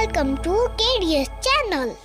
Welcome to KDS channel.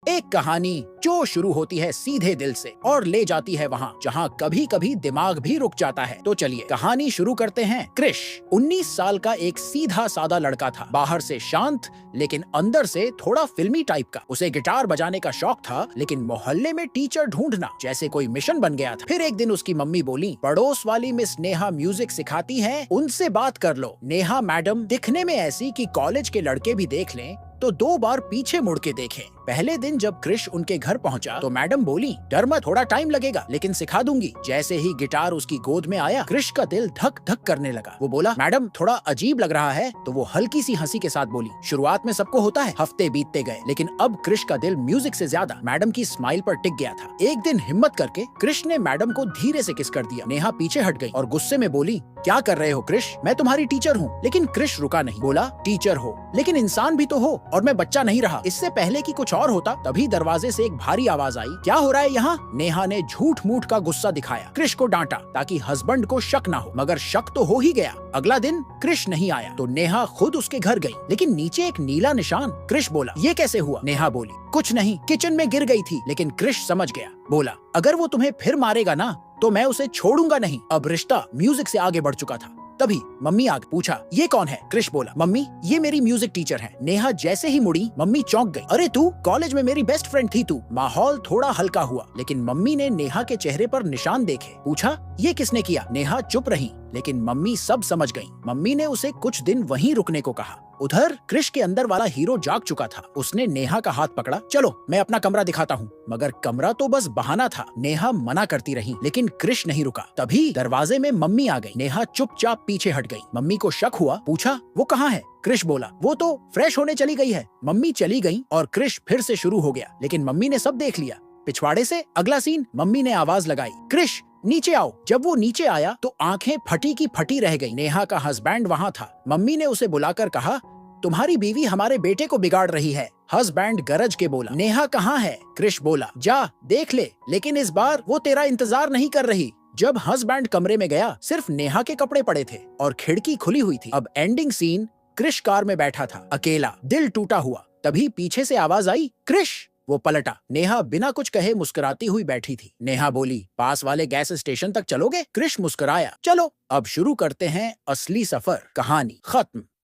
एक कहानी जो शुरू होती है सीधे दिल से और ले जाती है वहाँ जहाँ कभी कभी दिमाग भी रुक जाता है। तो चलिए कहानी शुरू करते हैं। क्रिश 19 साल का एक सीधा सादा लड़का था, बाहर से शांत लेकिन अंदर से थोड़ा फिल्मी टाइप का। उसे गिटार बजाने का शौक था लेकिन मोहल्ले में टीचर ढूंढना जैसे कोई मिशन बन गया था। फिर एक दिन उसकी मम्मी बोली, पड़ोस वाली मिस नेहा म्यूजिक सिखाती हैं, उनसे बात कर लो। नेहा मैडम दिखने में ऐसी कि कॉलेज के लड़के भी देख लें तो 2 बार पीछे मुड़ के देखें। पहले दिन जब क्रिश उनके घर पहुंचा तो मैडम बोली, डर मत, थोड़ा टाइम लगेगा लेकिन सिखा दूंगी। जैसे ही गिटार उसकी गोद में आया क्रिश का दिल धक धक करने लगा। वो बोला, मैडम थोड़ा अजीब लग रहा है। तो वो हल्की सी हंसी के साथ बोली, शुरुआत में सबको होता है। हफ्ते बीतते गए लेकिन अब क्रिश का दिल म्यूजिक से ज्यादा मैडम की स्माइल पर टिक गया था। एक दिन हिम्मत करके क्रिश ने मैडम को धीरे से किस कर दिया। नेहा पीछे हट गई और गुस्से में बोली, क्या कर रहे हो क्रिश, मैं तुम्हारी टीचर हूँ। लेकिन क्रिश रुका नहीं, बोला, टीचर हो लेकिन इंसान भी तो हो और मैं बच्चा नहीं रहा। इससे पहले कि कुछ और होता तभी दरवाजे से एक भारी आवाज आई, क्या हो रहा है यहाँ। नेहा ने झूठ मूठ का गुस्सा दिखाया, क्रिश को डांटा ताकि हस्बैंड को शक ना हो, मगर शक तो हो ही गया। अगला दिन क्रिश नहीं आया तो नेहा खुद उसके घर गई लेकिन नीचे एक नीला निशान। क्रिश बोला, ये कैसे हुआ। नेहा बोली, कुछ नहीं, किचन में गिर गई थी। लेकिन क्रिश समझ गया, बोला, अगर वो तुम्हें फिर मारेगा ना तो मैं उसे छोड़ूंगा नहीं। अब रिश्ता म्यूजिक से आगे बढ़ चुका था। तभी मम्मी आगे पूछा, ये कौन है। क्रिश बोला, मम्मी ये मेरी म्यूजिक टीचर है। नेहा जैसे ही मुड़ी मम्मी चौंक गई, अरे तू कॉलेज में मेरी बेस्ट फ्रेंड थी तू। माहौल थोड़ा हल्का हुआ लेकिन मम्मी ने नेहा के चेहरे पर निशान देखे। पूछा, ये किसने किया। नेहा चुप रही लेकिन मम्मी सब समझ गई। मम्मी ने उसे कुछ दिन वहीं रुकने को कहा। उधर क्रिश के अंदर वाला हीरो जाग चुका था। उसने नेहा का हाथ पकड़ा, चलो मैं अपना कमरा दिखाता हूँ। मगर कमरा तो बस बहाना था। नेहा मना करती रही लेकिन क्रिश नहीं रुका। तभी दरवाजे में मम्मी आ गई। नेहा चुपचाप पीछे हट गई। मम्मी को शक हुआ, पूछा, वो कहाँ है। क्रिश बोला, वो तो फ्रेश होने चली गई है। मम्मी चली गई और क्रिश फिर से शुरू हो गया लेकिन मम्मी ने सब देख लिया। पिछवाड़े से अगला सीन, मम्मी ने आवाज लगाई, क्रिश नीचे आओ। जब वो नीचे आया तो आंखें फटी की फटी रह गई। नेहा का हस्बैंड वहाँ था। मम्मी ने उसे बुलाकर कहा, तुम्हारी बीवी हमारे बेटे को बिगाड़ रही है। हस्बैंड गरज के बोला, नेहा कहाँ है। क्रिश बोला, जा देख ले, लेकिन इस बार वो तेरा इंतजार नहीं कर रही। जब हस्बैंड कमरे में गया सिर्फ नेहा के कपड़े पड़े थे और खिड़की खुली हुई थी। अब एंडिंग सीन, क्रिश कार में बैठा था अकेला, दिल टूटा हुआ। तभी पीछे से आवाज आई, क्रिश। वो पलटा, नेहा बिना कुछ कहे मुस्कुराती हुई बैठी थी। नेहा बोली, पास वाले गैस स्टेशन तक चलोगे। क्रिश मुस्कुराया, चलो। अब शुरू करते हैं असली सफर। कहानी खत्म।